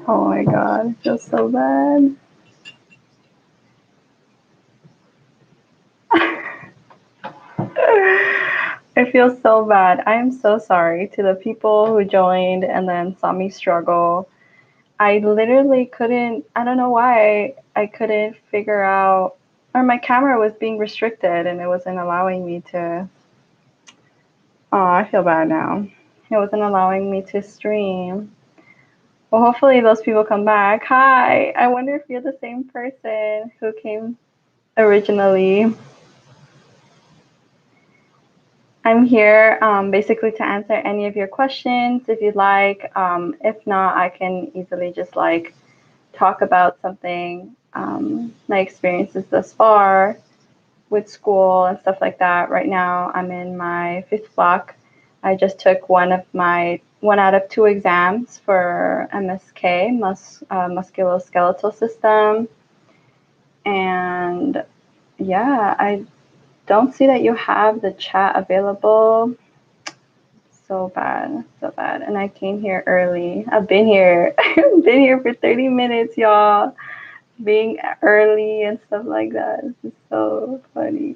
Oh my god, it feels so bad. It feels so bad. I am so sorry to the people who joined and then saw me struggle. I literally couldn't, I don't know why I couldn't figure out, or my camera was being restricted and it wasn't allowing me to. Oh, I feel bad now. It wasn't allowing me to stream. Well, hopefully those people come back. Hi, I wonder if you're the same person who came originally. I'm here basically to answer any of your questions if you'd like. If not, I can easily just like talk about something, my experiences thus far with school and stuff like that. Right now, I'm in my 5th block. I just took one out of 2 exams for MSK, musculoskeletal system. And yeah, I don't see that you have the chat available. So bad, so bad. And I came here early. I've been here. I've been here for 30 minutes, y'all. Being early and stuff like that. It's so funny.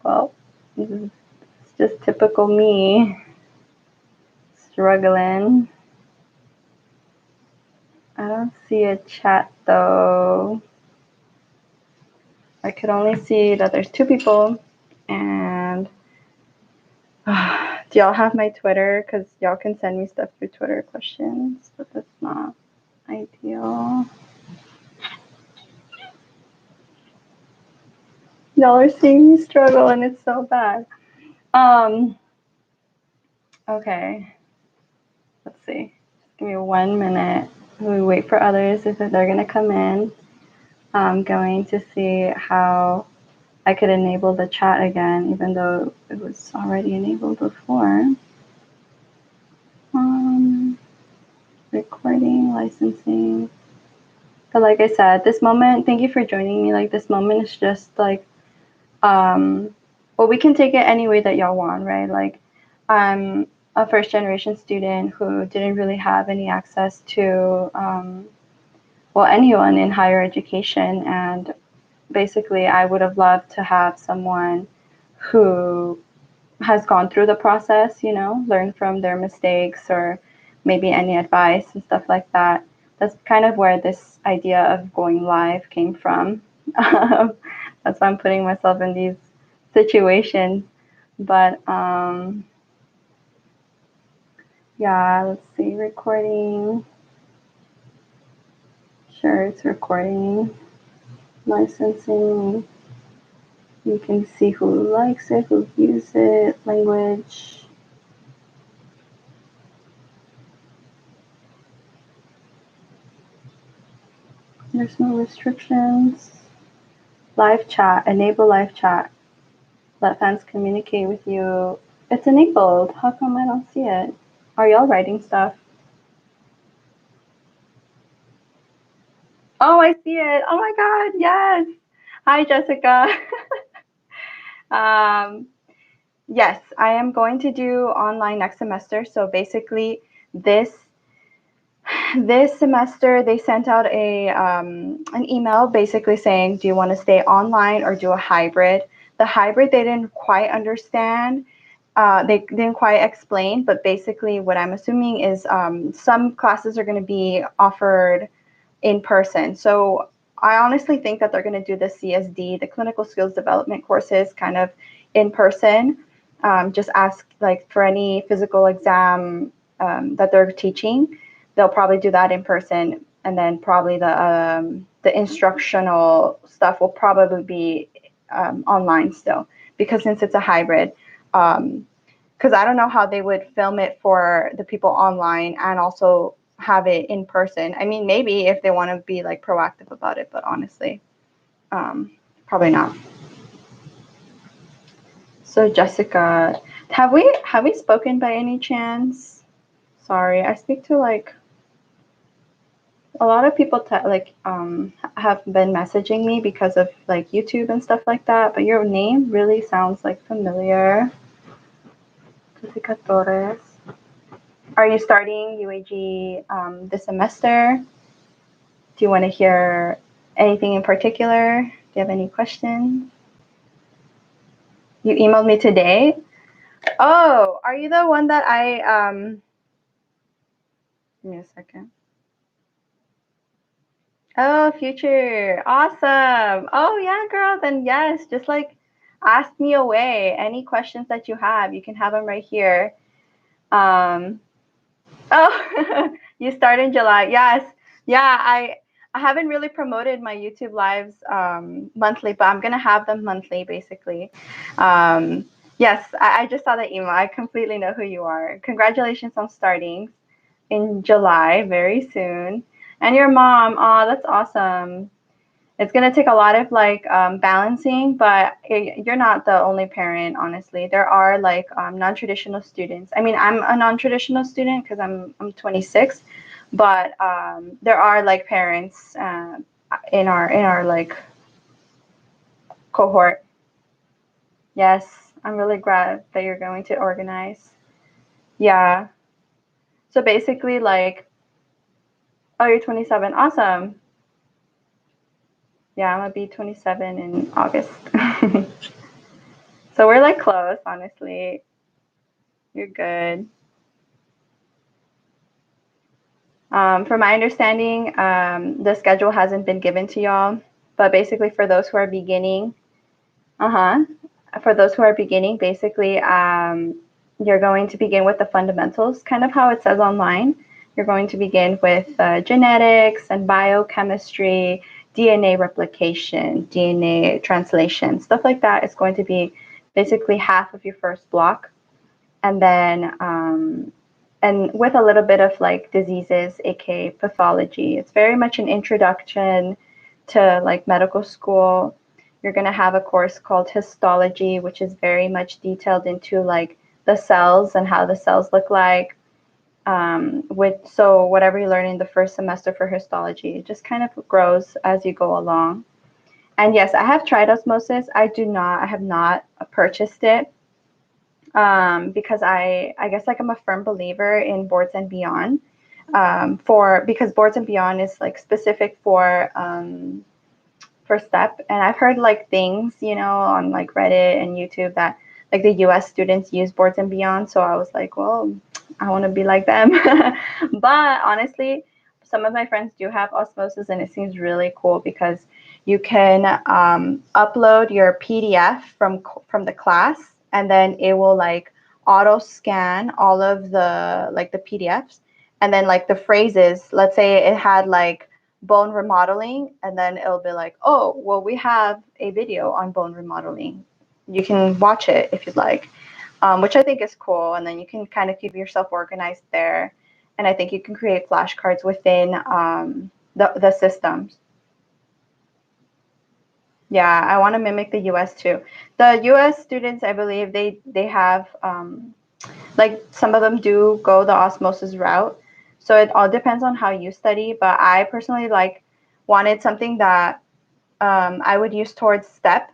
Well, it's just typical me. Struggling. I don't see a chat though. I could only see that there's 2 people. And do y'all have my Twitter? Because y'all can send me stuff through Twitter questions, but that's not ideal. Y'all are seeing me struggle and it's so bad. Okay. Let's see. Just give me 1 minute. We wait for others if they're going to come in. I'm going to see how I could enable the chat again, even though it was already enabled before. Recording, licensing. But like I said, this moment, thank you for joining me. Like this moment is just like, well, we can take it any way that y'all want, right? Like I'm a 1st generation student who didn't really have any access to, well, anyone in higher education. And basically, I would have loved to have someone who has gone through the process, you know, learn from their mistakes or maybe any advice and stuff like that. That's kind of where this idea of going live came from. That's why I'm putting myself in these situations. But yeah, let's see, recording. Sure, it's recording. Licensing. You can see who likes it, who views it, language. There's no restrictions. Live chat, enable live chat. Let fans communicate with you. It's enabled. How come I don't see it? Are y'all writing stuff? Oh, I see it. Oh my God, yes. Hi, Jessica. Yes, I am going to do online next semester. So basically, this semester they sent out an email basically saying, do you want to stay online or do a hybrid? The hybrid they didn't quite understand. They didn't quite explain, but basically what I'm assuming is some classes are going to be offered in person. So I honestly think that they're going to do the CSD, the clinical skills development courses, kind of in person. Just ask like for any physical exam that they're teaching, they'll probably do that in person, and then probably the instructional stuff will probably be online still, because since it's a hybrid. Because I don't know how they would film it for the people online and also have it in person. I mean, maybe if they want to be like proactive about it, but honestly, probably not. So Jessica, have we spoken by any chance? Sorry, I speak to like a lot of people have been messaging me because of like YouTube and stuff like that, but your name really sounds like familiar. Jessica Torres. Are you starting UAG this semester? Do you want to hear anything in particular? Do you have any questions? You emailed me today. Oh, are you the one that give me a second. Oh, future. Awesome. Oh, yeah, girl. Then yes, just like ask me away. Any questions that you have, you can have them right here. Oh, you start in July. Yes. Yeah, I haven't really promoted my YouTube lives monthly, but I'm gonna have them monthly basically. Yes, I just saw the email. I completely know who you are. Congratulations on starting in July, very soon. And your mom, oh, that's awesome. It's gonna take a lot of like balancing, but you're not the only parent. Honestly, there are like non-traditional students. I mean, I'm a non-traditional student because I'm 26, but there are like parents in our like cohort. Yes, I'm really glad that you're going to organize. Yeah. So basically, like, oh, you're 27. Awesome. Yeah, I'm gonna be 27 in August. So we're like close, honestly. You're good. From my understanding, the schedule hasn't been given to y'all, but basically for those who are beginning, uh-huh, for those who are beginning, basically, you're going to begin with the fundamentals, kind of how it says online. You're going to begin with genetics and biochemistry, DNA replication, DNA translation, stuff like that is going to be basically half of your first block. And then and with a little bit of like diseases, aka pathology. It's very much an introduction to like medical school. You're going to have a course called histology, which is very much detailed into like the cells and how the cells look like. So whatever you learn in the first semester for histology, it just kind of grows as you go along. And yes, I have tried osmosis. I have not purchased it because I guess like I'm a firm believer in boards and beyond because boards and beyond is like specific for STEP, and I've heard like things on like Reddit and YouTube that like the US students use boards and beyond, so I was like, well, I want to be like them. But honestly, some of my friends do have osmosis and it seems really cool because you can upload your PDF from the class, and then it will like auto scan all of the PDFs, and then like the phrases, let's say it had like bone remodeling, and then it'll be like, oh, well, we have a video on bone remodeling. You can watch it if you'd like, which I think is cool. And then you can kind of keep yourself organized there. And I think you can create flashcards within the systems. Yeah, I want to mimic the US too. The US students, I believe they have like some of them do go the osmosis route. So it all depends on how you study. But I personally like wanted something that I would use towards STEP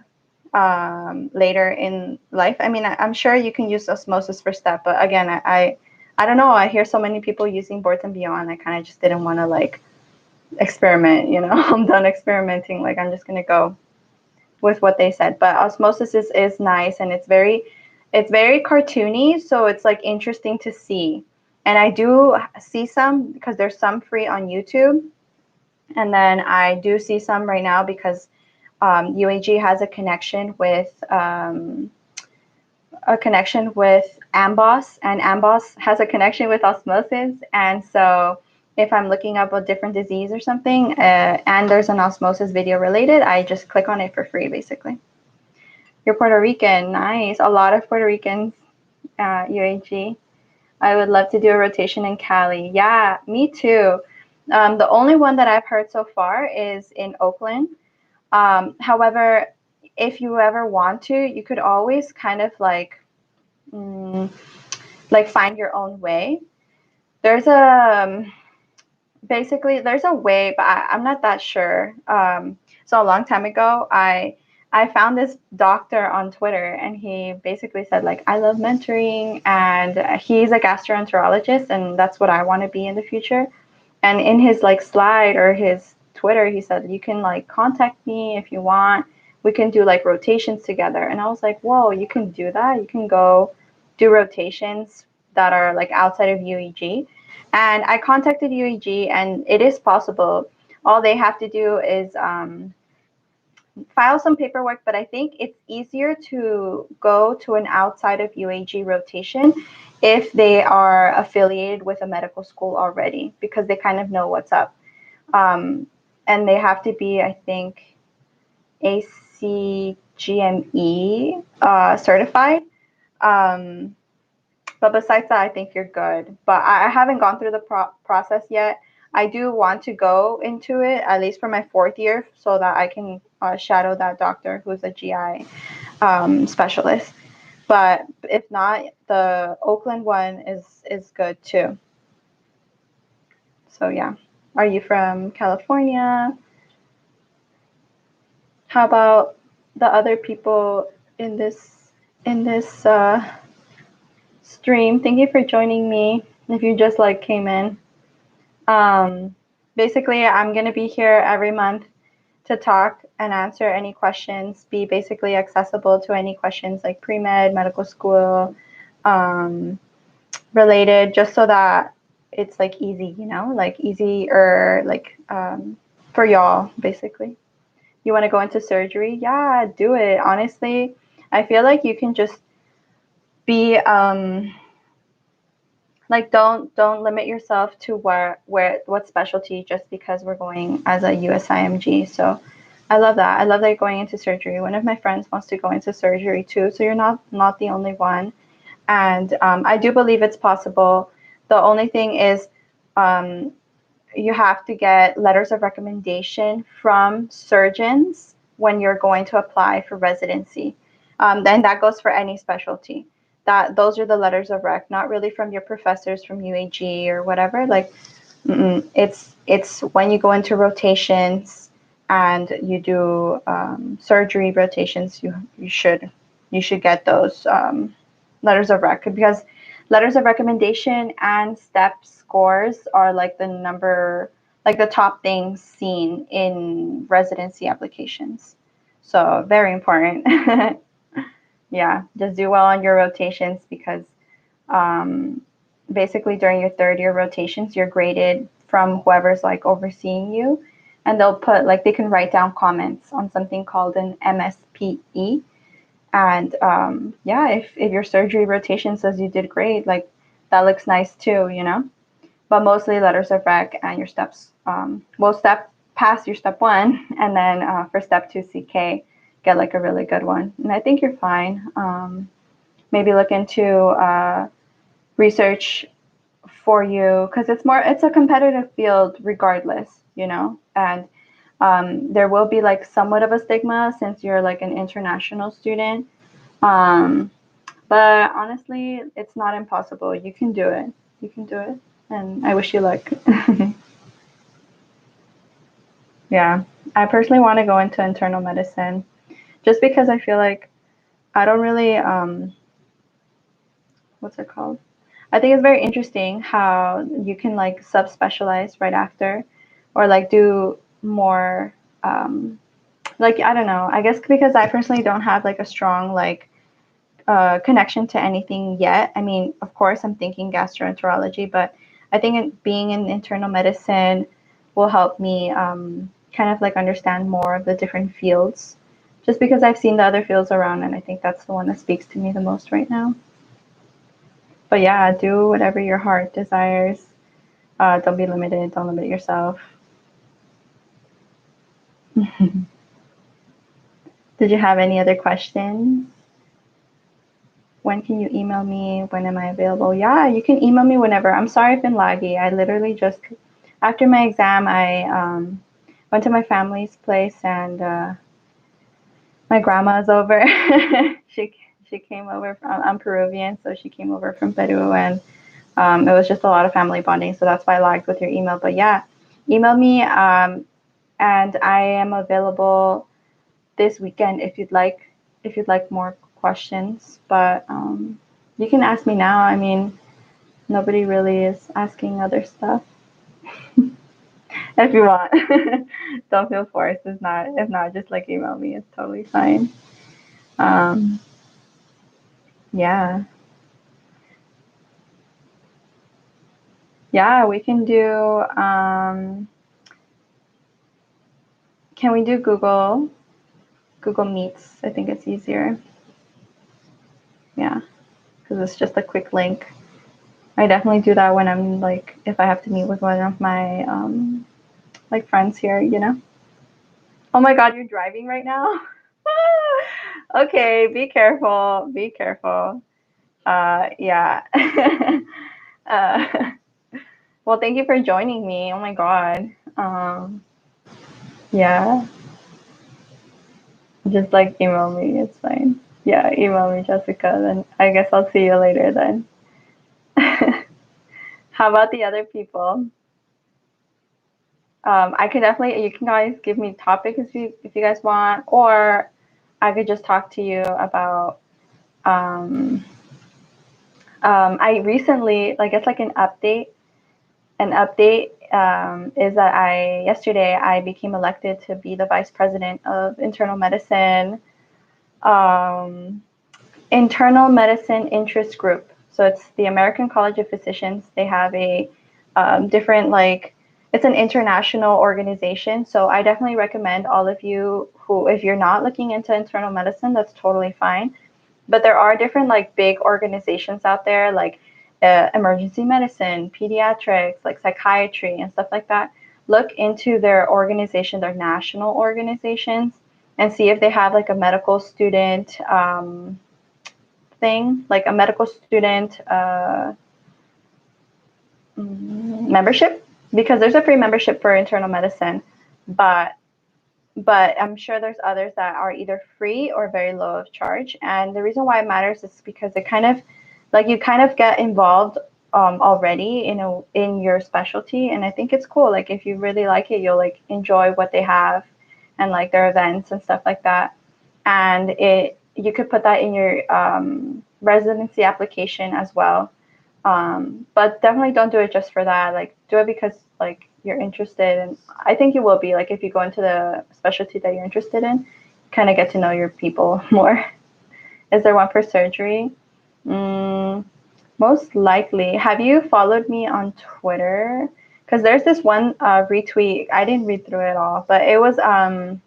later in life. I mean, I'm sure you can use osmosis for STEP, but again, I don't know. I hear so many people using boards and beyond. I kind of just didn't want to like experiment. I'm done experimenting. Like I'm just gonna go with what they said. But osmosis is nice, and it's very cartoony, so it's like interesting to see. And I do see some because there's some free on YouTube, and then I do see some right now because UAG has a connection with Amboss, and Amboss has a connection with osmosis. And so if I'm looking up a different disease or something, and there's an osmosis video related, I just click on it for free, basically. You're Puerto Rican. Nice. A lot of Puerto Ricans, UAG. I would love to do a rotation in Cali. Yeah, me too. The only one that I've heard so far is in Oakland. However, if you ever want to, you could always kind of like find your own way. There's basically there's a way, but I'm not that sure. So a long time ago, I I found this doctor on Twitter, and he basically said, like, I love mentoring, and he's a gastroenterologist, and that's what I want to be in the future. And in his like slide or his Twitter, he said, you can like contact me if you want. We can do like rotations together. And I was like, whoa, you can do that? You can go do rotations that are like outside of UEG. And I contacted UEG, and it is possible. All they have to do is file some paperwork, but I think it's easier to go to an outside of UAG rotation if they are affiliated with a medical school already, because they kind of know what's up. And they have to be, I think, ACGME certified. But besides that, I think you're good. But I haven't gone through the process yet. I do want to go into it, at least for my 4th year, so that I can shadow that doctor who's a GI specialist. But if not, the Oakland one is good too. So yeah. Are you from California? How about the other people in this stream? Thank you for joining me. If you just like came in. Basically, I'm going to be here every month to talk and answer any questions, be basically accessible to any questions like pre-med, medical school, related, just so that it's like easy, you know, like easier, like for y'all, basically. You want to go into surgery? Yeah, do it. Honestly, I feel like you can just be like don't limit yourself to what specialty just because we're going as a USIMG. So I love that. I love that you're going into surgery. One of my friends wants to go into surgery too, so you're not the only one. And I do believe it's possible. The only thing is you have to get letters of recommendation from surgeons when you're going to apply for residency. Then that goes for any specialty. Those are the letters of rec, not really from your professors from UAG or whatever. Like, it's when you go into rotations and you do surgery rotations, you should get those letters of rec, because letters of recommendation and step scores are like the top things seen in residency applications. So very important. Yeah, just do well on your rotations, because basically during your 3rd year rotations, you're graded from whoever's like overseeing you, and they'll put like they can write down comments on something called an MSPE. And yeah, if your surgery rotation says you did great, like that looks nice too, you know. But mostly letters of rec and your steps. Pass your step 1, and then for step 2 CK, get like a really good one. And I think you're fine. Maybe look into research for you, because it's a competitive field regardless, you know. And there will be like somewhat of a stigma since you're like an international student. But honestly, it's not impossible. You can do it. You can do it. And I wish you luck. Yeah. I personally want to go into internal medicine just because I feel like I don't really, what's it called? I think it's very interesting how you can like subspecialize right after, or like do more, like, I don't know, I guess because I personally don't have like a strong like connection to anything yet. I mean, of course, I'm thinking gastroenterology, but I think being in internal medicine will help me kind of like understand more of the different fields, just because I've seen the other fields around, and I think that's the one that speaks to me the most right now. But yeah, do whatever your heart desires. Don't be limited. Don't limit yourself. Did you have any other questions? When can you email me? When am I available? Yeah, you can email me whenever. I'm sorry I've been laggy. I literally just, after my exam, I went to my family's place, and my grandma's over. She came over from, I'm Peruvian, so she came over from Peru, and it was just a lot of family bonding. So that's why I lagged with your email. But yeah, email me, and I am available this weekend if you'd like more questions. But you can ask me now. I mean, nobody really is asking other stuff. If you want, don't feel forced. If not, just like email me. It's totally fine. Yeah. Yeah, we can do, can we do Google Meets? I think it's easier. Yeah, because it's just a quick link. I definitely do that when I'm like, if I have to meet with one of my, like friends here, you know? Oh my God, you're driving right now? Okay, be careful, be careful. Yeah. uh, well, thank you for joining me. Oh my God. Yeah, just like email me. It's fine. Yeah, email me, Jessica. Then I guess I'll see you later then. How about the other people? I could definitely, you can guys give me topics if you guys want, or I could just talk to you about, um, I recently, like, it's like an update. An update is that yesterday I became elected to be the vice president of internal medicine. Um, Internal Medicine Interest Group. So it's the American College of Physicians. They have a different, like, it's an international organization. So I definitely recommend all of you who, if you're not looking into internal medicine, that's totally fine. But there are different, like, big organizations out there, like emergency medicine, pediatrics, like psychiatry, and stuff like that. Look into their organization, their national organizations, and see if they have like a medical student thing, like a medical student membership, because there's a free membership for internal medicine, but I'm sure there's others that are either free or very low of charge. And the reason why it matters is because it kind of, like, you kind of get involved already in your specialty, and I think it's cool. Like, if you really like it, you'll like enjoy what they have and like their events and stuff like that. And you could put that in your residency application as well. But definitely don't do it just for that. Like, do it because like you're interested, and I think you will be, like, if you go into the specialty that you're interested in, kind of get to know your people more. Is there one for surgery? Most likely. Have you followed me on Twitter? Because there's this one retweet. I didn't read through it all, but it was a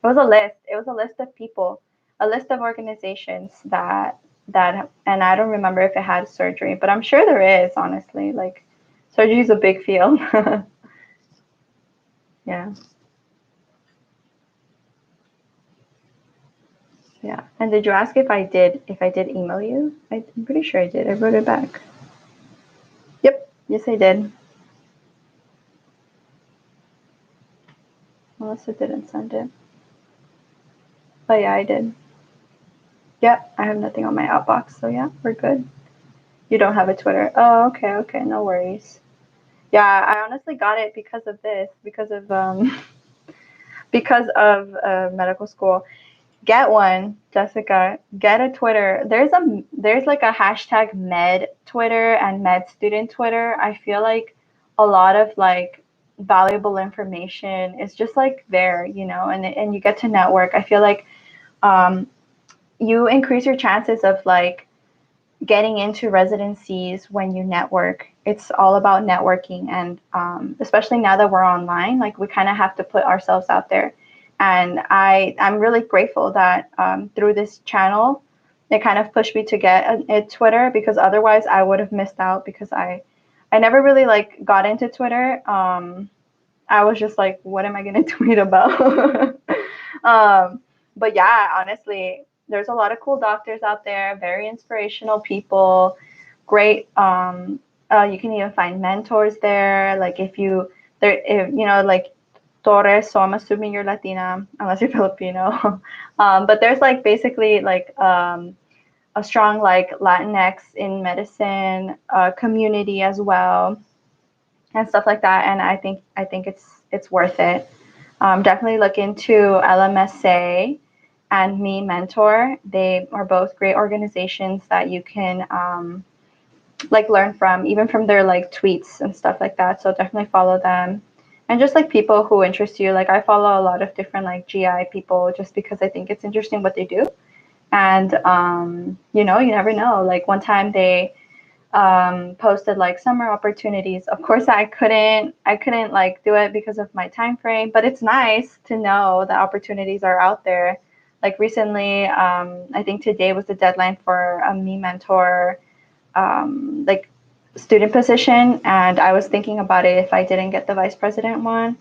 list. It was a list of people, a list of organizations and I don't remember if it had surgery, but I'm sure there is, honestly. Like, surgery is a big field. Yeah. Yeah. And did you ask if I did email you? I'm pretty sure I did. I wrote it back. Yep. Yes, I did. Melissa didn't send it. But yeah, I did. Yep. I have nothing on my outbox. So yeah, we're good. You don't have a Twitter. Oh, okay. Okay. No worries. Yeah, I honestly got it because of this, because of medical school. Get one, Jessica. Get a Twitter. There's like a hashtag med Twitter and med student Twitter. I feel like a lot of like valuable information is just like there, you know, and you get to network. I feel like um, you increase your chances of like getting into residencies when you network. It's all about networking, and especially now that we're online, like, we kind of have to put ourselves out there. And I'm really grateful that through this channel, it kind of pushed me to get a Twitter, because otherwise I would have missed out, because I never really like got into Twitter. I was just like, what am I going to tweet about? um, but yeah, honestly, there's a lot of cool doctors out there, very inspirational people, great. You can even find mentors there. Like, if you know, like Torres, so I'm assuming you're Latina, unless you're Filipino. But there's like basically like a strong like Latinx in medicine community as well, and stuff like that. And I think it's worth it. Definitely look into LMSA and Me Mentor. They are both great organizations that you can like learn from, even from their like tweets and stuff like that. So definitely follow them. And just like people who interest you. Like I follow a lot of different like GI people just because I think it's interesting what they do. And you know, you never know. Like one time they posted like summer opportunities. Of course, I couldn't like do it because of my time frame, but it's nice to know that opportunities are out there. Like recently, I think today was the deadline for a Me Mentor like student position, and I was thinking about it if I didn't get the vice president one.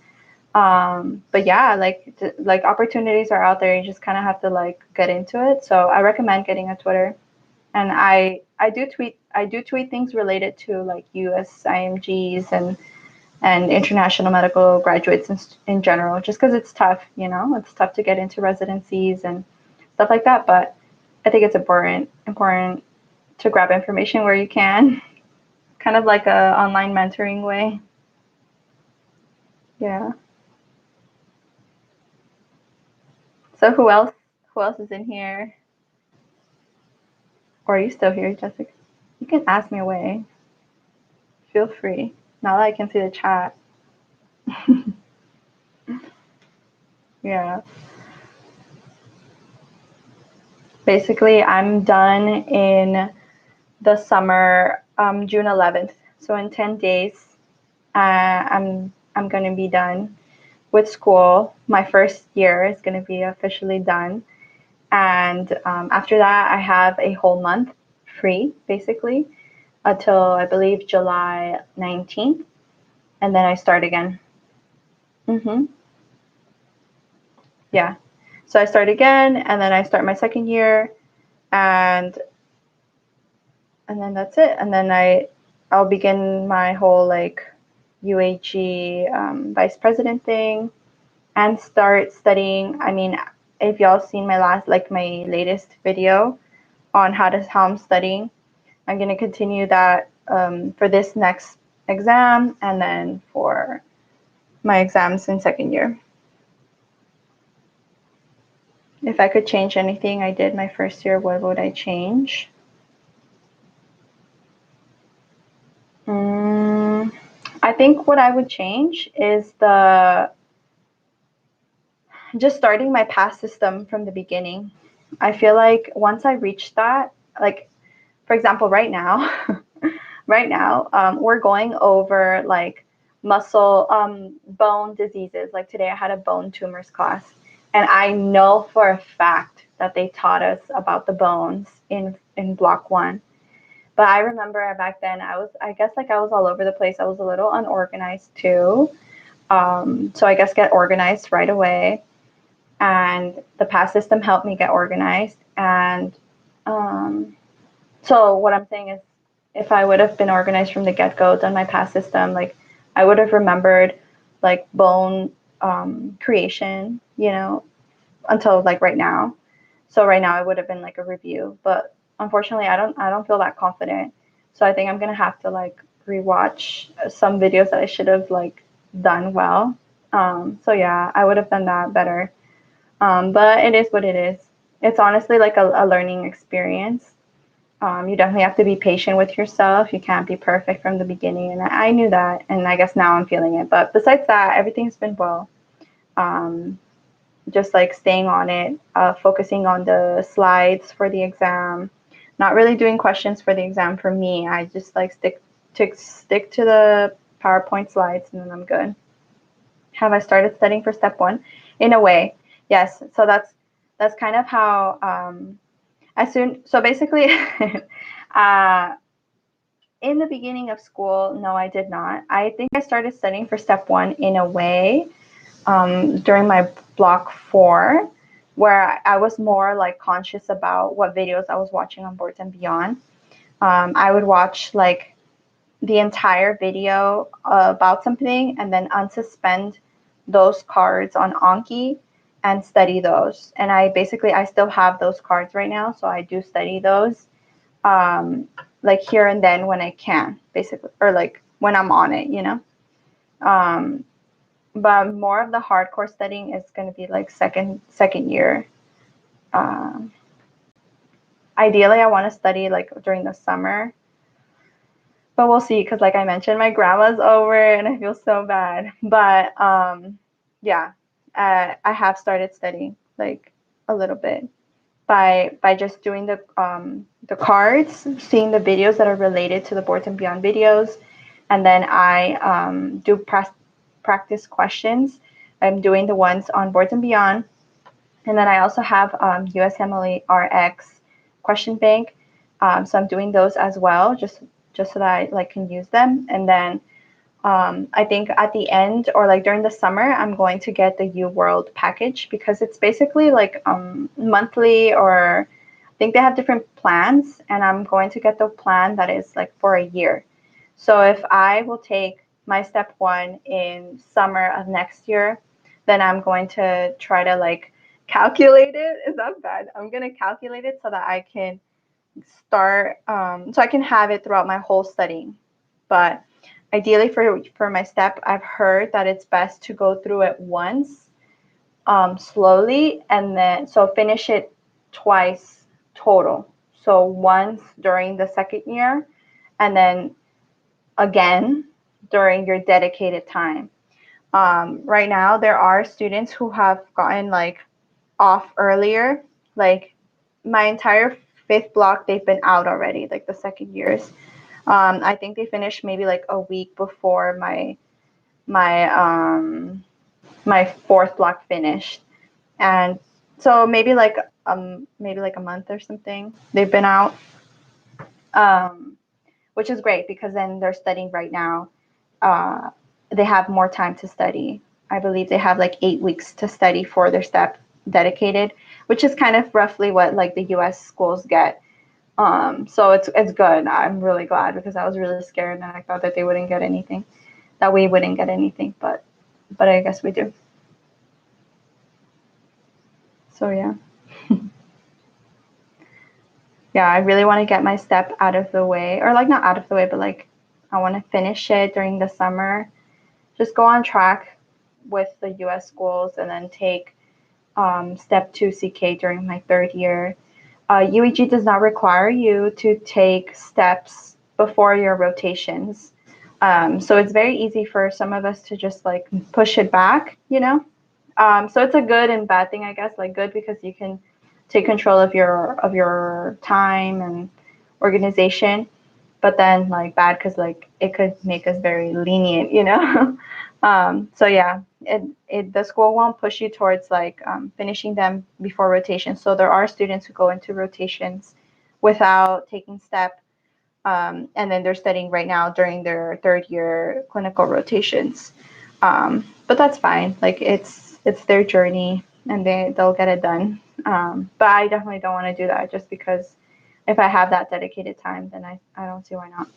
But yeah, like opportunities are out there. You just kind of have to like get into it. So I recommend getting a Twitter. And I do tweet things related to like U.S. IMGs and international medical graduates in general, just because it's tough. You know, it's tough to get into residencies and stuff like that. But I think it's important to grab information where you can, kind of like a online mentoring way. Yeah. So who else is in here? Or are you still here, Jessica? You can ask me away. Feel free. Now that I can see the chat. Yeah. Basically, I'm done in the summer, June 11th. So in 10 days, I'm going to be done with school. My first year is going to be officially done. And after that, I have a whole month free, basically, until I believe July 19th. And then I start again. Mm-hmm. Yeah. So I start again, and then I start my second year, and then that's it. And then I'll begin my whole like UAG vice president thing and start studying. I mean, if y'all seen my latest video on how I'm studying, I'm gonna continue that for this next exam and then for my exams in second year. If I could change anything I did my first year, what would I change? I think what I would change is just starting my pass system from the beginning. I feel like once I reach that, like for example, right now, we're going over like muscle bone diseases. Like today, I had a bone tumors class, and I know for a fact that they taught us about the bones in block one. But I remember back then, I guess like I was all over the place. I was a little unorganized too. So I guess get organized right away. And the pass system helped me get organized. And so what I'm saying is, if I would have been organized from the get-go, done my pass system, like I would have remembered like bone creation, you know, until like right now. So right now it would have been like a review, but unfortunately I don't feel that confident. So I think I'm gonna have to like rewatch some videos that I should have like done well. So yeah, I would have done that better. But it is what it is. It's honestly like a learning experience. You definitely have to be patient with yourself. You can't be perfect from the beginning, and I knew that, and I guess now I'm feeling it. But besides that, everything's been well. Um, just like staying on it, focusing on the slides for the exam, not really doing questions for the exam for me. I just like stick to the PowerPoint slides, and then I'm good. Have I started studying for step one? In a way, yes. So that's kind of how so basically uh, in the beginning of school, no, I did not. I think I started studying for step one in a way during my block four, where I was more like conscious about what videos I was watching on Boards and Beyond. I would watch like the entire video about something and then unsuspend those cards on Anki and study those. And I still have those cards right now, so I do study those like here and then when I can, basically, or like when I'm on it, you know. Um, but more of the hardcore studying is going to be like second year. Ideally, I want to study like during the summer, but we'll see, because like I mentioned, my grandma's over and I feel so bad. But yeah, I have started studying like a little bit by just doing the cards, seeing the videos that are related to the Boards and Beyond videos, and then I do practice questions. I'm doing the ones on Boards and Beyond, and then I also have USMLE RX question bank. So I'm doing those as well, just so that I like can use them. And then I think at the end, or like during the summer, I'm going to get the U World package, because it's basically like monthly, or I think they have different plans, and I'm going to get the plan that is like for a year. So if I will take my step 1 in summer of next year, then I'm going to try to like calculate it. Is that bad? I'm going to calculate it so that I can start, so I can have it throughout my whole studying. But ideally for my step, I've heard that it's best to go through it once, slowly, and then so finish it twice total. So once during the second year, and then again during your dedicated time. Right now, there are students who have gotten like off earlier. Like my entire 5th block, they've been out already, like the second years. I think they finished maybe like a week before my 4th block finished, and so maybe like a month or something they've been out, which is great, because then they're studying right now. They have more time to study. I believe they have like 8 weeks to study for their step dedicated, which is kind of roughly what like the U.S. schools get. So it's good. I'm really glad, because I was really scared and I thought that we wouldn't get anything, but I guess we do. So yeah. Yeah, I really want to get my step out of the way, or like not out of the way, but like I want to finish it during the summer. Just go on track with the U.S. schools, and then take step 2 CK during my 3rd year. UEG does not require you to take steps before your rotations. So it's very easy for some of us to just like push it back, you know? So it's a good and bad thing, I guess. Like good because you can take control of your time and organization, but then like bad because like it could make us very lenient, you know? So yeah, the school won't push you towards like finishing them before rotation. So there are students who go into rotations without taking step, and then they're studying right now during their 3rd year clinical rotations. But that's fine. Like it's their journey, and they'll get it done. But I definitely don't want to do that, just because if I have that dedicated time, then I don't see why not,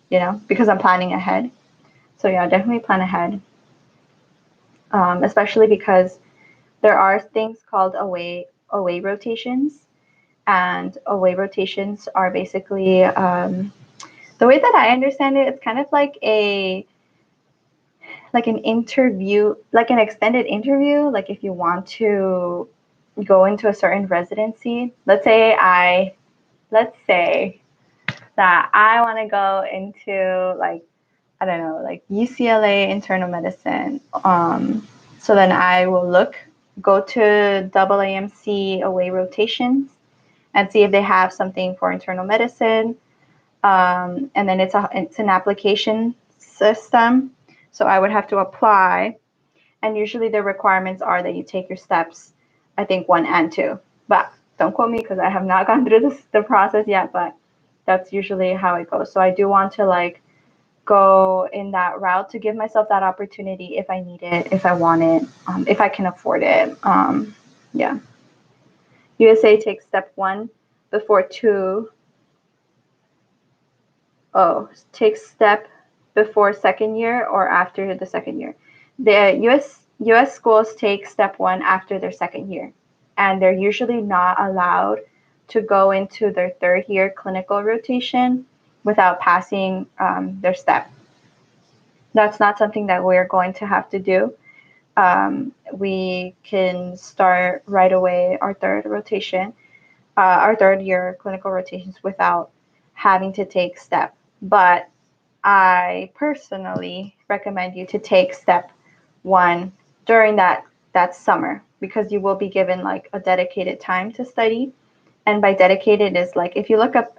you know, because I'm planning ahead. So yeah, definitely plan ahead, especially because there are things called away rotations, and away rotations are basically the way that I understand it. It's kind of like an interview, like an extended interview. Like if you want to go into a certain residency, let's say that I want to go into like, I don't know, like UCLA internal medicine. So then I will go to AAMC away rotations and see if they have something for internal medicine. And then it's an application system. So I would have to apply. And usually the requirements are that you take your steps, I think 1 and 2. But don't quote me, because I have not gone through the process yet, but that's usually how it goes. So I do want to like go in that route to give myself that opportunity if I need it, if I want it, if I can afford it. Yeah. USA takes step 1 before 2. Oh, takes step before 2nd year or after the 2nd year. The US schools take step 1 after their 2nd year, and they're usually not allowed to go into their 3rd year clinical rotation without passing their step. that's not something that we're going to have to do. We can start right away our third year clinical rotations without having to take step. But I personally recommend you to take step 1 during that summer, because you will be given like a dedicated time to study. And by dedicated is like, if you look up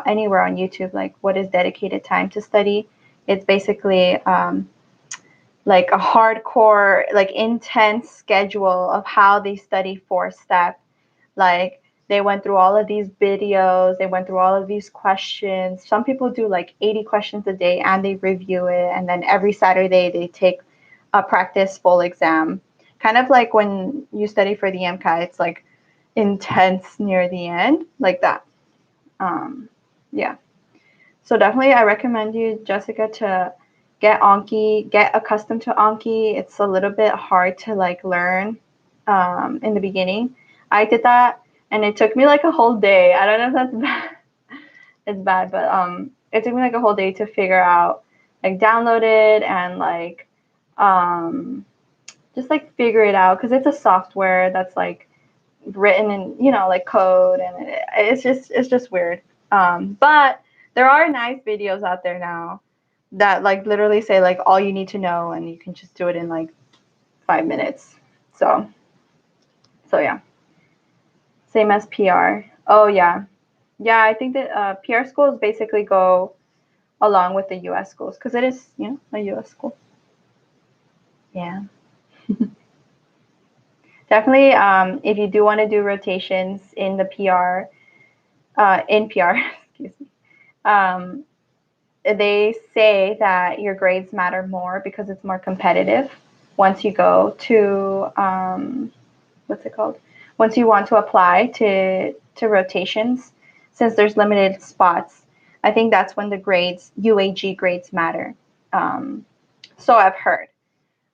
anywhere on YouTube, like what is dedicated time to study, it's basically like a hardcore, like intense schedule of how they study for step. Like they went through all of these videos, they went through all of these questions. Some people do like 80 questions a day and they review it. And then every Saturday they take a practice full exam. Kind of like when you study for the MCAT, it's like intense near the end, like that. Yeah. So definitely I recommend you, Jessica, to get Anki, get accustomed to Anki. It's a little bit hard to like learn in the beginning. I did that and it took me like a whole day. I don't know if that's bad. It's bad, but it took me like a whole day to figure out, like download it and like just like figure it out, because it's a software that's like written in, you know, like code, and it's just weird. But there are nice videos out there now that like literally say like all you need to know, and you can just do it in like 5 minutes. So yeah. Same as PR. Oh yeah. Yeah, I think that PR schools basically go along with the US schools, because it is, you know, a US school. Yeah. Definitely, if you do want to do rotations in the PR, excuse me, they say that your grades matter more because it's more competitive once you go to, what's it called? Once you want to apply to rotations, since there's limited spots, I think that's when the grades, UAG grades, matter. So I've heard.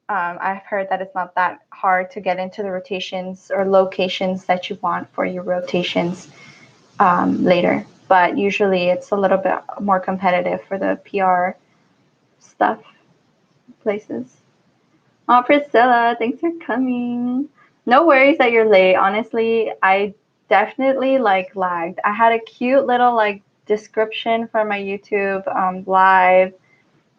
I've heard that it's not that hard to get into the rotations or locations that you want for your rotations later. But usually it's a little bit more competitive for the PR stuff places. Oh, Priscilla, thanks for coming. No worries that you're late. Honestly, I definitely like lagged. I had a cute little like description for my YouTube live,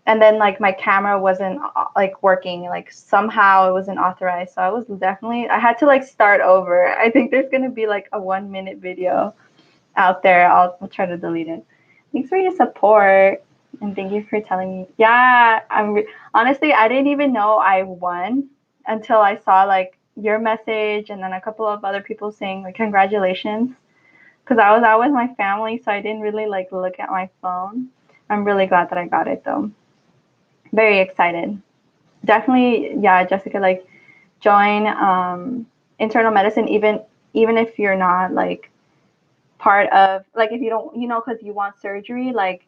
and then like my camera wasn't like working, like somehow it wasn't authorized, so I had to like start over. I think there's gonna be like a 1-minute video out there. I'll try to delete it. Thanks for your support, and thank you for telling me. Yeah, honestly, I didn't even know I won until I saw like your message and then a couple of other people saying like congratulations, because I was out with my family, so I didn't really like look at my phone. I'm really glad that I got it though. Very excited. Definitely, yeah, Jessica, like join internal medicine, even if you're not like part of, like if you don't, you know, because you want surgery, like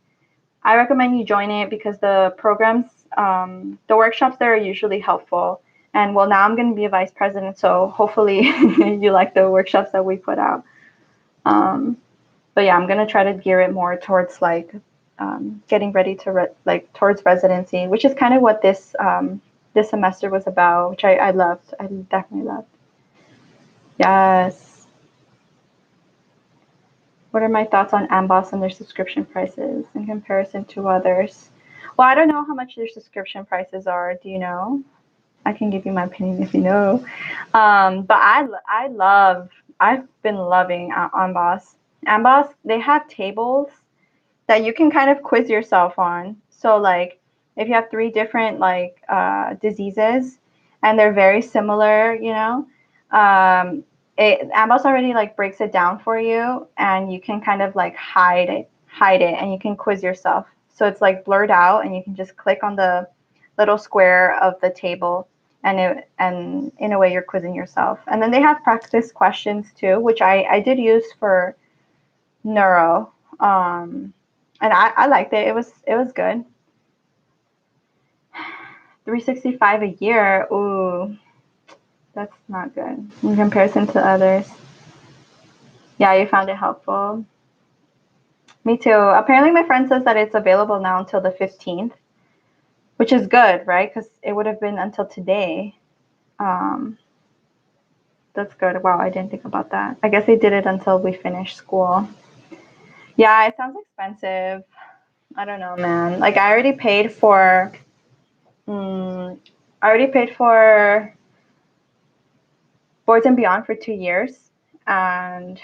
I recommend you join it, because the programs, the workshops there are usually helpful. And well, now I'm going to be a vice president, so hopefully you like the workshops that we put out. But yeah, I'm going to try to gear it more towards like getting ready to like towards residency, which is kind of what this this semester was about, which I loved. I definitely loved. Yes. What are my thoughts on Amboss and their subscription prices in comparison to others? Well, I don't know how much their subscription prices are. Do you know? I can give you my opinion if you know. But I've been loving Amboss. Amboss, they have tables that you can kind of quiz yourself on. So like if you have 3 different like diseases and they're very similar, you know, Amboss already like breaks it down for you, and you can kind of like hide it, and you can quiz yourself. So it's like blurred out, and you can just click on the little square of the table, and in a way you're quizzing yourself. And then they have practice questions too, which I did use for neuro. And I liked it. It was good. 365 a year. Ooh, that's not good in comparison to others. Yeah, you found it helpful. Me too. Apparently my friend says that it's available now until the 15th. which is good, right? Because it would have been until today. That's good. Wow, I didn't think about that. I guess they did it until we finished school. Yeah, it sounds expensive. I don't know, man. Like I already paid for Boards and Beyond for 2 years, and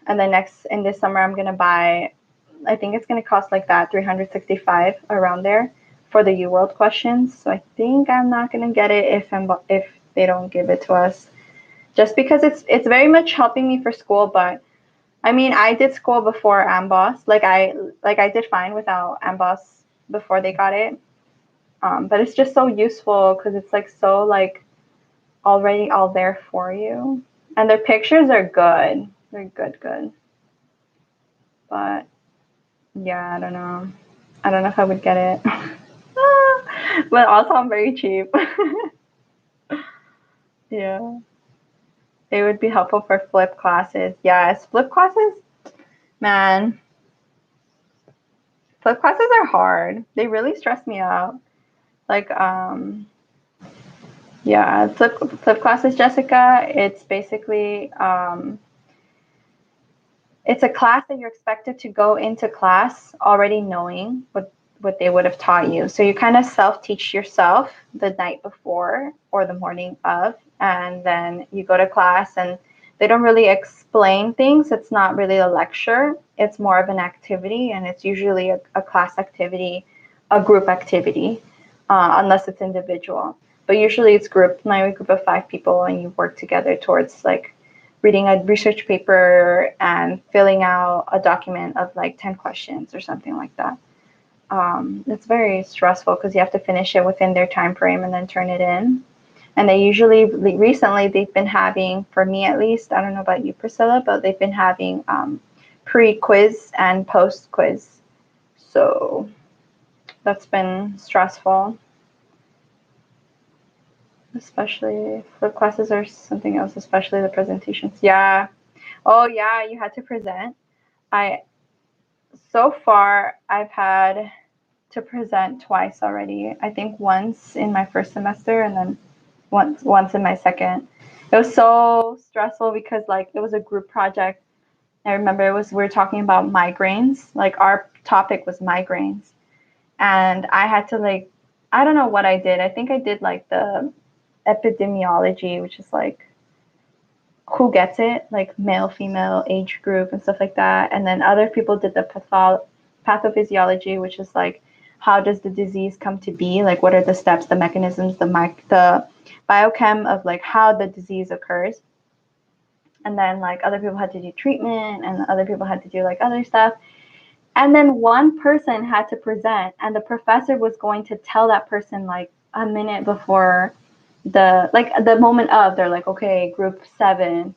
then next in this summer I'm gonna buy. I think it's gonna cost like that 365 around there for the UWorld questions. So I think I'm not gonna get it if they don't give it to us, just because it's very much helping me for school. But I mean, I did school before Amboss. Like I did fine without Amboss before they got it. But it's just so useful because it's like so like already all there for you, and their pictures are good. They're good. But yeah, I don't know. I don't know if I would get it. But also, I'm very cheap. Yeah, it would be helpful for flip classes. Yes, flip classes, man. Flip classes are hard. They really stress me out. Like, yeah, flip classes, Jessica. It's basically it's a class that you're expected to go into class already knowing what they would have taught you. So you kind of self-teach yourself the night before or the morning of, and then you go to class and they don't really explain things. It's not really a lecture. It's more of an activity, and it's usually a class activity, a group activity, unless it's individual. But usually it's like a group of 5 people, and you work together towards like reading a research paper and filling out a document of like 10 questions or something like that. It's very stressful because you have to finish it within their time frame and then turn it in. And they usually, recently, they've been having, for me at least, I don't know about you, Priscilla, but they've been having pre-quiz and post-quiz. So that's been stressful. Especially flip classes or something else, especially the presentations. Yeah. Oh, yeah, you had to present. So far, I've had to present twice already. I think once in my first semester and then once in my second. It was so stressful because like it was a group project. I remember we were talking about migraines. Like our topic was migraines, and I had to like, I don't know what I did. I think I did like the epidemiology, which is like who gets it, like male, female, age group, and stuff like that. And then other people did the pathophysiology, which is like how does the disease come to be? Like what are the steps, the mechanisms, the biochem of like how the disease occurs. And then like other people had to do treatment, and other people had to do like other stuff. And then one person had to present, and the professor was going to tell that person like a minute before the moment of, they're like, okay, group 7.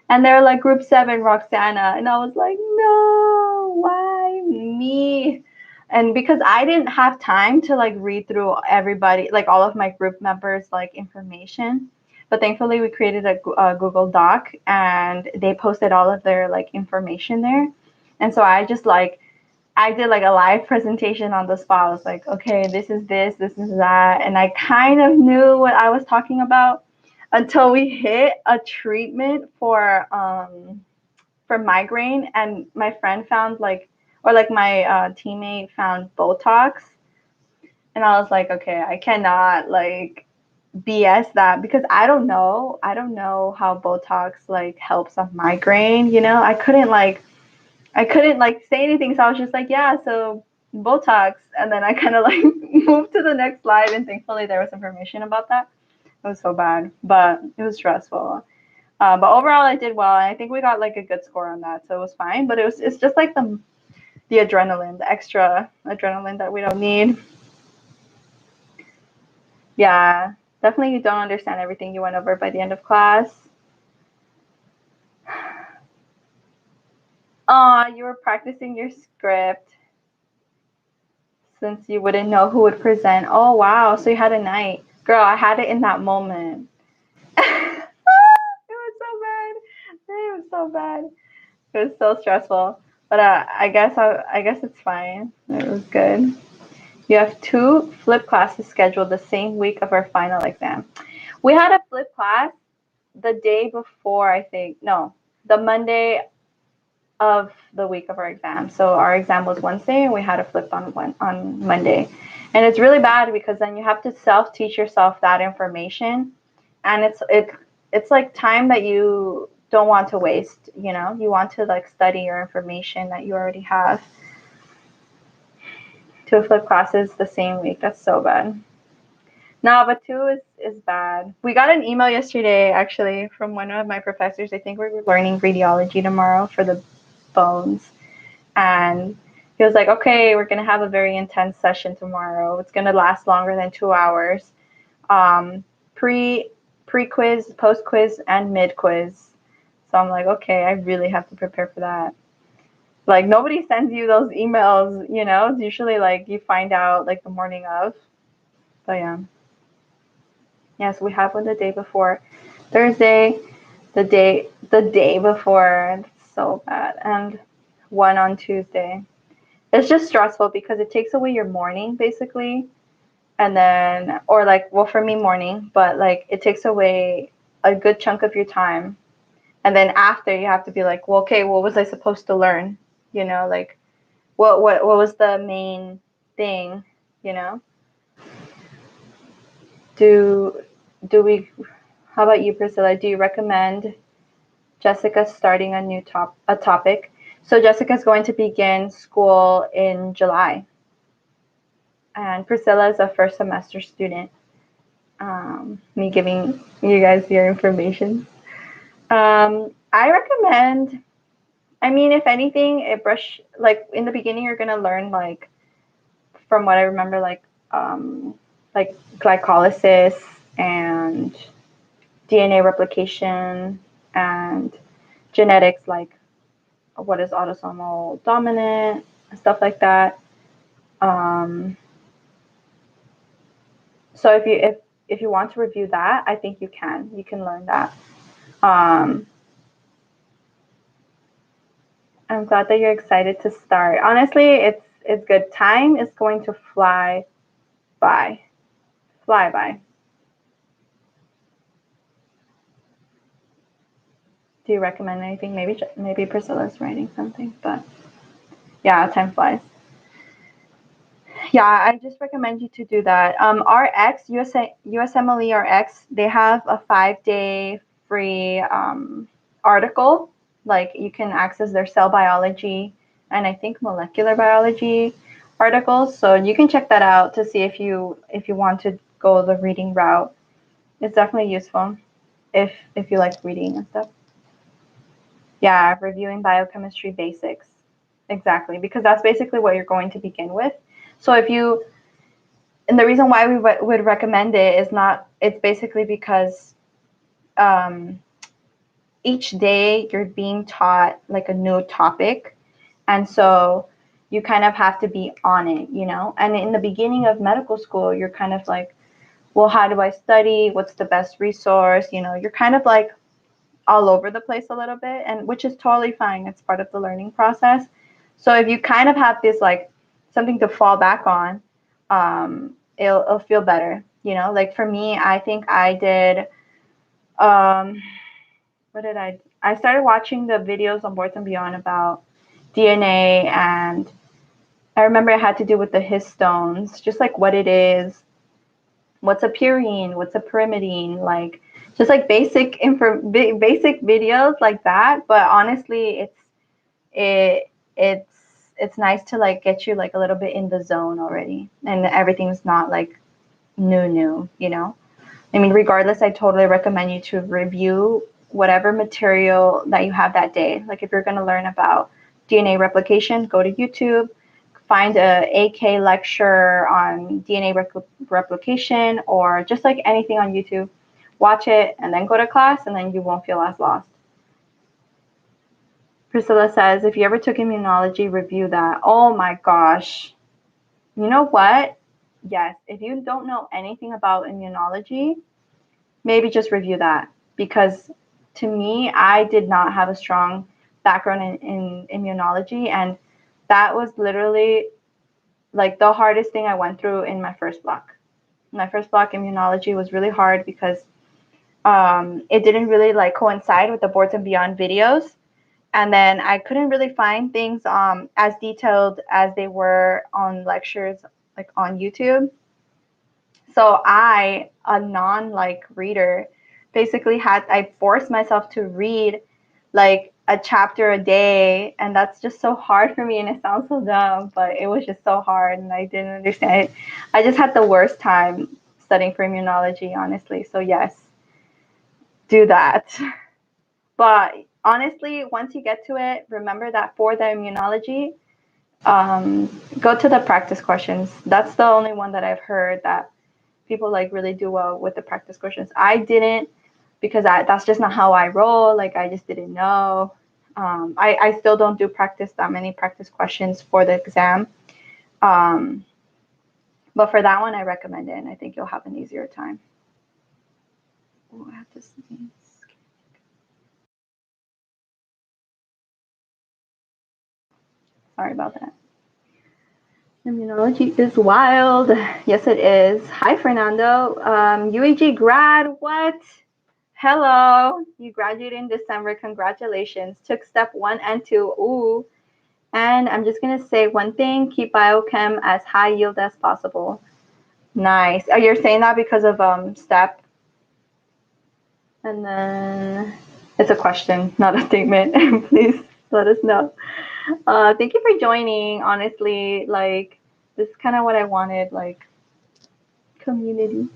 And they're like, group 7, Roxana. And I was like, no, why me? And because I didn't have time to like read through everybody, like all of my group members, like information. But thankfully we created a Google Doc, and they posted all of their like information there. And so I did like a live presentation on the spot. I was like, okay, this is that. And I kind of knew what I was talking about until we hit a treatment for migraine. And my friend found my teammate found Botox. And I was like, okay, I cannot like BS that, because I don't know how Botox like helps a migraine, you know? I couldn't like say anything, so I was just like, yeah, so Botox, and then I kind of like moved to the next slide, and thankfully there was information about that. It was so bad, but it was stressful. But overall, I did well, and I think we got like a good score on that, so it was fine. But it's just like the adrenaline, the extra adrenaline that we don't need. Yeah, definitely you don't understand everything you went over by the end of class. You were practicing your script since you wouldn't know who would present. Oh, wow. So you had a night. Girl, I had it in that moment. It was so bad. It was so bad. It was so stressful. But I guess it's fine. It was good. You have 2 flip classes scheduled the same week of our final exam. We had a flip class the day before, I think. No, the Monday of the week of our exam. So our exam was Wednesday, and we had a flip on Monday. And it's really bad because then you have to self-teach yourself that information, and it's like time that you don't want to waste. You want to like study your information that you already have. 2 flip classes the same week. That's so bad. No, but 2 is bad. We got an email yesterday, actually, from one of my professors. I think we're learning radiology tomorrow for the bones. And he was like, okay, we're going to have a very intense session tomorrow. It's going to last longer than 2 hours. Pre-quiz, post-quiz, and mid-quiz. So I'm like, okay, I really have to prepare for that. Like, nobody sends you those emails, It's usually like you find out like the morning of. But yeah. Yes, we have one the day before. Thursday, the day before. It's so bad. And one on Tuesday. It's just stressful because it takes away your morning basically. And then, or like, well, for me, morning, but like it takes away a good chunk of your time. And then after you have to be like, well, okay, what was I supposed to learn? Like what was the main thing, you know? Do do we How about you, Priscilla? Do you recommend Jessica starting a topic? So Jessica's going to begin school in July, and Priscilla is a first semester student. Me giving you guys your information. I recommend. I mean, if anything, like in the beginning, you're gonna learn like, from what I remember, like glycolysis and DNA replication and genetics, like what is autosomal dominant and stuff like that. So if you want to review that, I think you can learn that. I'm glad that you're excited to start. Honestly, it's good. Time is going to fly by. Fly by. Do you recommend anything? Maybe Priscilla's writing something, but yeah, time flies. Yeah, I just recommend you to do that. RX, USMLE RX, they have a 5-day free article. Like you can access their cell biology and I think molecular biology articles. So you can check that out to see if you want to go the reading route. It's definitely useful if you like reading and stuff. Yeah, reviewing biochemistry basics. Exactly, because that's basically what you're going to begin with. So and the reason why we would recommend it is it's basically because each day you're being taught like a new topic. And so you kind of have to be on it, And in the beginning of medical school, you're kind of like, well, how do I study? What's the best resource? You're kind of like all over the place a little bit, and which is totally fine. It's part of the learning process. So if you kind of have this like something to fall back on, it'll feel better. Like for me, I think I did. What did I started watching the videos on Boards and Beyond about DNA, and I remember it had to do with the histones, just like what it is, what's a purine, what's a pyrimidine, like just like basic videos like that. But honestly, it's nice to like get you like a little bit in the zone already, and everything's not like new. I mean, regardless, I totally recommend you to review whatever material that you have that day. Like if you're going to learn about DNA replication, go to YouTube, find a AK lecture on DNA replication, or just like anything on YouTube, watch it and then go to class, and then you won't feel as lost. Priscilla says, if you ever took immunology, review that. Oh my gosh. You know what? Yes, if you don't know anything about immunology, maybe just review that, because to me, I did not have a strong background in immunology, and that was literally like the hardest thing I went through in my first block. My first block, immunology, was really hard because it didn't really like coincide with the Boards and Beyond videos. And then I couldn't really find things as detailed as they were on lectures, like on YouTube. So I, a non like reader, basically I forced myself to read like a chapter a day, and that's just so hard for me, and it sounds so dumb, but it was just so hard and I didn't understand it. I just had the worst time studying for immunology, honestly. So yes, do that. But honestly, once you get to it, remember that for the immunology, go to the practice questions. That's the only one that I've heard that people like really do well with the practice questions. I didn't, because that's just not how I roll. Like I just didn't know. I still don't do that many practice questions for the exam. But for that one, I recommend it, and I think you'll have an easier time. Oh, I have to sneeze. Sorry about that. Immunology is wild. Yes, it is. Hi, Fernando. UAG grad, what? Hello. You graduated in December. Congratulations. Took step 1 and 2. Ooh. And I'm just going to say one thing. Keep biochem as high yield as possible. Nice. Oh, you're saying that because of step? And then it's a question, not a statement. Please let us know. Thank you for joining. Honestly, like this is kind of what I wanted, like community.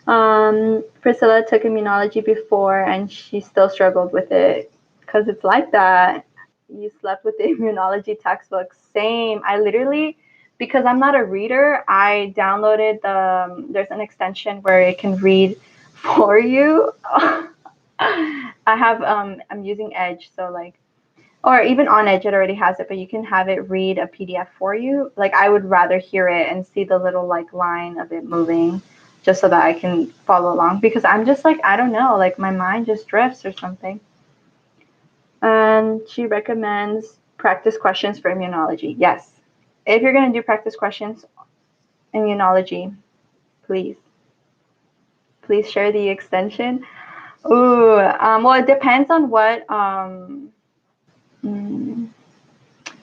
Priscilla took immunology before and she still struggled with it because it's like that. You slept with the immunology textbook. Same. I literally, because I'm not a reader, I downloaded there's an extension where it can read for you. I'm using Edge, so like, or even on Edge, it already has it, but you can have it read a PDF for you. Like I would rather hear it and see the little like line of it moving, just so that I can follow along, because I'm just like, I don't know, like my mind just drifts or something. And she recommends practice questions for immunology. Yes. If you're going to do practice questions, immunology, please share the extension. Ooh, well, it depends on what,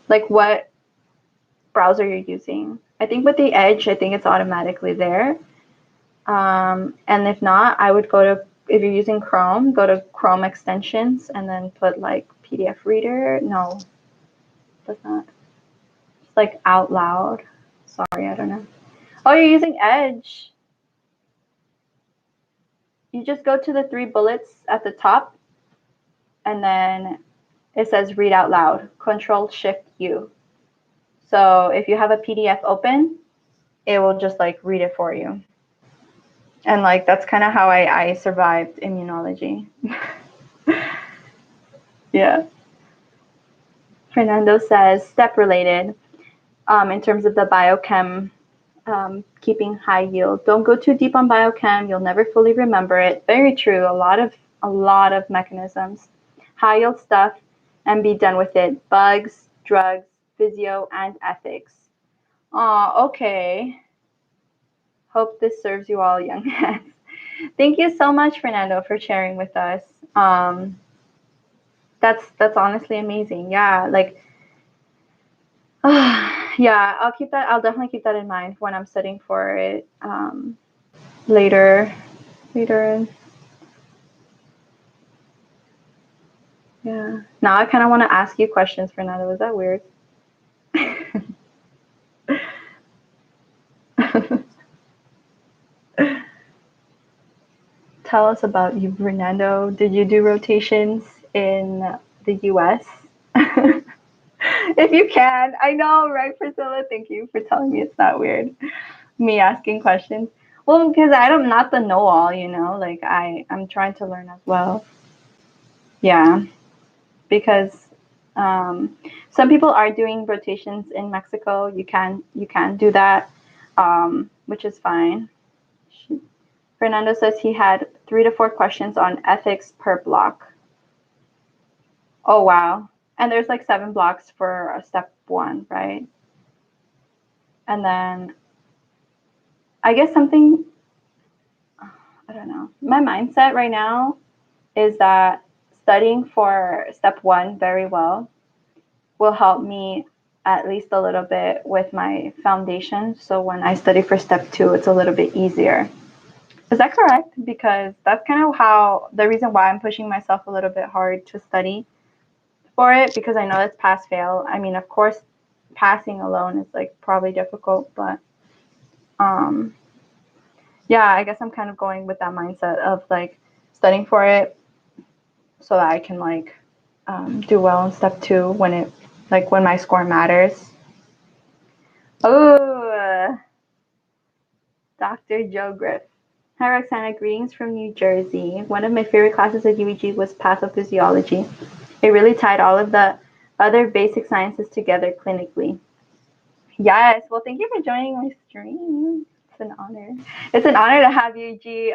like what browser you're using. I think with the Edge, I think it's automatically there. And if not, I would go to, if you're using Chrome, go to Chrome extensions and then put like PDF reader. No, that's not. It's like out loud. Sorry, I don't know. Oh, you're using Edge. You just go to the 3 bullets at the top and then it says read out loud. Control Shift U. So if you have a PDF open, it will just like read it for you. And like that's kind of how I survived immunology. Yeah. Fernando says step related in terms of the biochem, keeping high yield. Don't go too deep on biochem. You'll never fully remember it. Very true. A lot of mechanisms. High yield stuff and be done with it. Bugs, drugs, physio, and ethics. Oh, okay. Hope this serves you all, young hands. Thank you so much, Fernando, for sharing with us. That's honestly amazing. Yeah, like, yeah, I'll definitely keep that in mind when I'm studying for it later. Yeah. Now I kind of want to ask you questions, Fernando. Was that weird? Tell us about you, Fernando. Did you do rotations in the US? If you can. I know, right, Priscilla? Thank you for telling me it's not weird. Me asking questions. Well, because I'm not the know-all, you know? Like, I'm trying to learn as well. Yeah. Because some people are doing rotations in Mexico. You can do that, which is fine. Fernando says he had 3 to 4 questions on ethics per block. Oh, wow. And there's like 7 blocks for step 1, right? And then I guess something, I don't know, my mindset right now is that studying for step 1 very well will help me at least a little bit with my foundation. So when I study for step 2, it's a little bit easier. Is that correct? Because that's kind of how the reason why I'm pushing myself a little bit hard to study for it, because I know it's pass fail. I mean, of course, passing alone is like probably difficult, but yeah, I guess I'm kind of going with that mindset of like studying for it so that I can like do well in step 2 when it like when my score matters. Oh, Dr. Joe Griff. Hi Roxana, greetings from New Jersey. One of my favorite classes at UEG was pathophysiology. It really tied all of the other basic sciences together clinically. Yes, well, thank you for joining my stream. It's an honor. It's an honor to have UEG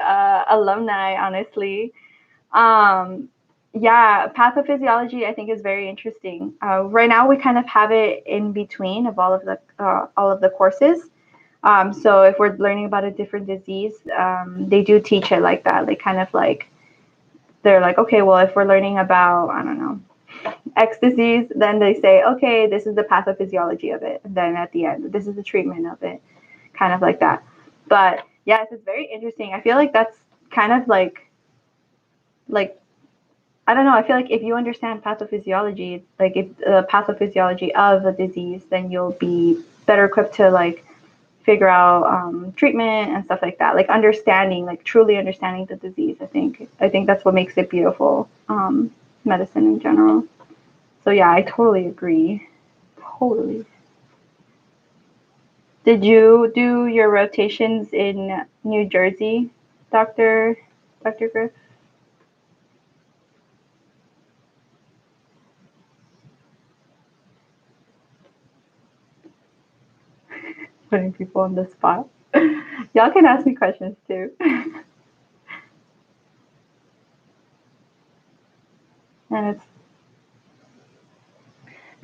alumni, honestly. Yeah, pathophysiology I think is very interesting. Right now we kind of have it in between of all of the courses. So if we're learning about a different disease, they do teach it like that. They kind of like they're like, okay, well, if we're learning about, I don't know, X disease, then they say, okay, this is the pathophysiology of it. And then at the end, this is the treatment of it, kind of like that. But yes, it's very interesting. I feel like that's kind of like I don't know. I feel like if you understand pathophysiology, like if the pathophysiology of a disease, then you'll be better equipped to like figure out treatment and stuff like that. Like understanding, like truly understanding the disease. I think that's what makes it beautiful. Medicine in general. So yeah, I totally agree. Totally. Did you do your rotations in New Jersey, Doctor Griff? Putting people on the spot. Y'all can ask me questions too. and it's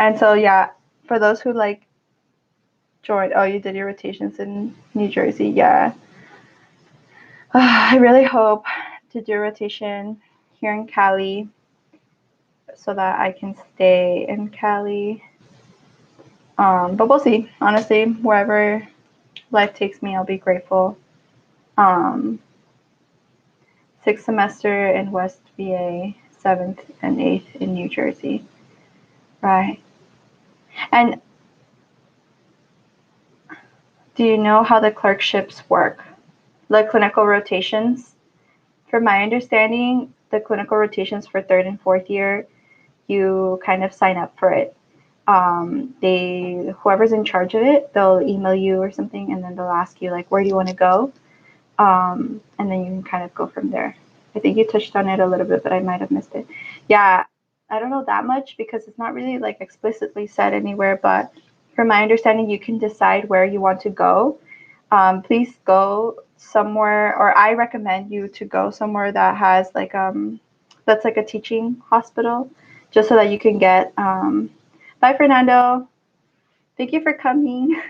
and so yeah, for those who like joined, oh, you did your rotations in New Jersey, yeah. I really hope to do a rotation here in Cali so that I can stay in Cali. But we'll see. Honestly, wherever life takes me, I'll be grateful. Um, Sixth semester in West VA, seventh and eighth in New Jersey. Right. And do you know how the clerkships work? The clinical rotations? From my understanding, the clinical rotations for third and fourth year, you kind of sign up for it. Whoever's in charge of it, they'll email you or something, and then they'll ask you like, where do you want to go? And then you can kind of go from there. I think you touched on it a little bit, but I might have missed it. Yeah, I don't know that much because it's not really like explicitly said anywhere, but from my understanding, you can decide where you want to go. Please go somewhere, or I recommend you to go somewhere that has like that's like a teaching hospital, just so that you can get. Bye, Fernando. Thank you for coming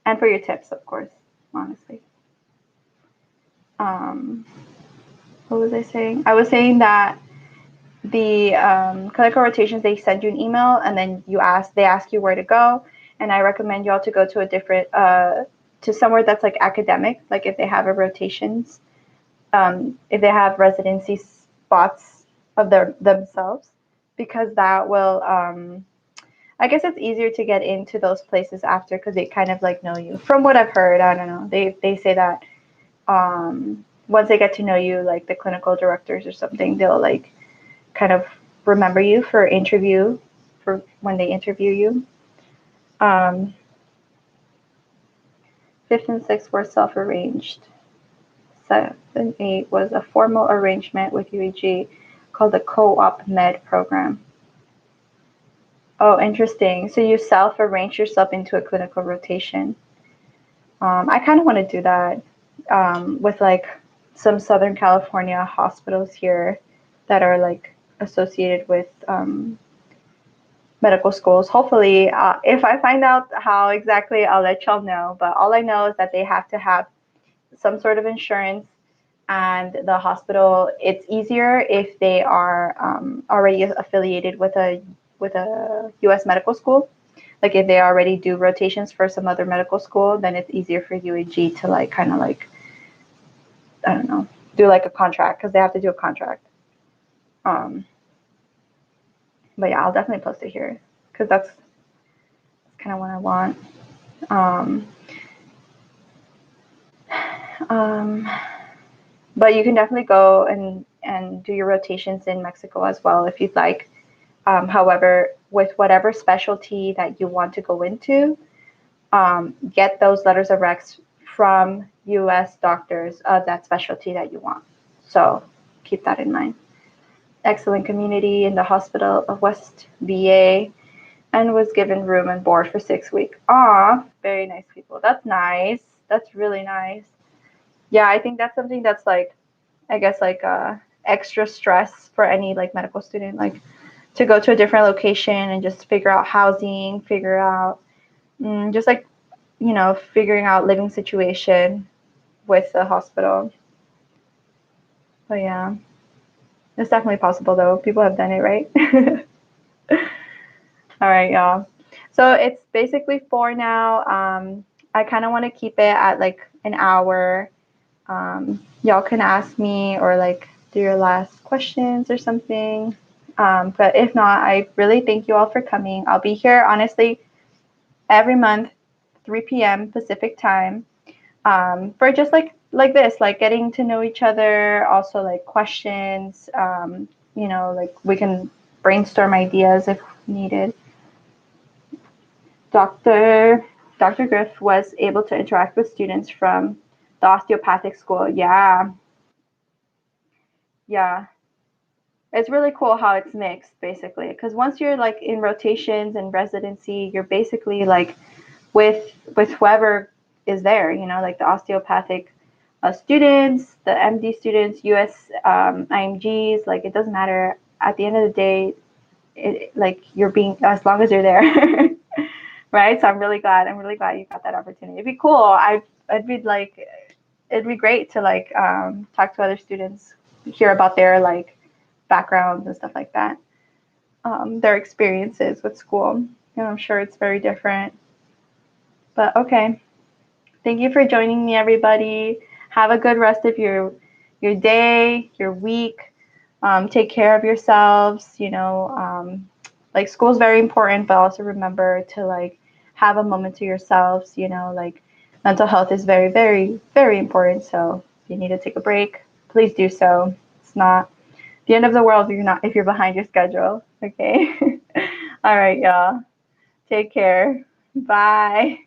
and for your tips, of course. Honestly. Um, what was I saying? I was saying that the clinical rotations, they send you an email and then they ask you where to go, and I recommend you all to go to a different to somewhere that's like academic, like if they have a rotations, if they have residency spots of themselves, because that will I guess it's easier to get into those places after, because they kind of like know you. From what I've heard, I don't know, they say that once they get to know you, like the clinical directors or something, they'll like kind of remember you for interview, for when they interview you. Um, Fifth and sixth were self-arranged. Seventh and eighth was a formal arrangement with UEG called the Co-op Med program. Oh, interesting. So you self-arrange yourself into a clinical rotation. I kind of want to do that with like some Southern California hospitals here that are like associated with medical schools. Hopefully, if I find out how exactly, I'll let y'all know. But all I know is that they have to have some sort of insurance, and the hospital, it's easier if they are already affiliated with a U.S. medical school. Like if they already do rotations for some other medical school, then it's easier for UAG to like kind of like, I don't know, do like a contract, because they have to do a contract. But yeah, I'll definitely post it here because that's kind of what I want. But you can definitely go and do your rotations in Mexico as well if you'd like. However, with whatever specialty that you want to go into, get those letters of recs from U.S. doctors of that specialty that you want. So keep that in mind. Excellent community in the hospital of West VA, and was given room and board for 6 weeks. Aw, very nice people. That's nice. That's really nice. Yeah, I think that's something that's like, I guess like extra stress for any like medical student, like to go to a different location and just figure out housing, figure out just like, you know, figuring out living situation with the hospital. But yeah, it's definitely possible though. People have done it, right? All right, y'all. So it's basically 4 now. I kind of want to keep it at like an hour. Y'all can ask me or like do your last questions or something. But if not, I really thank you all for coming. I'll be here, honestly, every month, 3 p.m. Pacific time, for just like this, like getting to know each other, also like questions, you know, like we can brainstorm ideas if needed. Dr. Griff was able to interact with students from the osteopathic school. Yeah. Yeah. It's really cool how it's mixed, basically, because once you're like in rotations and residency, you're basically like with whoever is there, you know, like the osteopathic students, the MD students, US IMGs, like it doesn't matter. At the end of the day, like you're being, as long as you're there, right? So I'm really glad you got that opportunity. It'd be cool. I'd be like, it'd be great to like talk to other students, hear about their like backgrounds and stuff like that, their experiences with school. And I'm sure it's very different. But okay, thank you for joining me, everybody. Have a good rest of your day, your week. Take care of yourselves. You know, like school is very important, but also remember to like have a moment to yourselves. You know, like mental health is very, very, very important. So if you need to take a break, please do so. It's not the end of the world if you're behind your schedule. Okay. All right, y'all. Take care. Bye.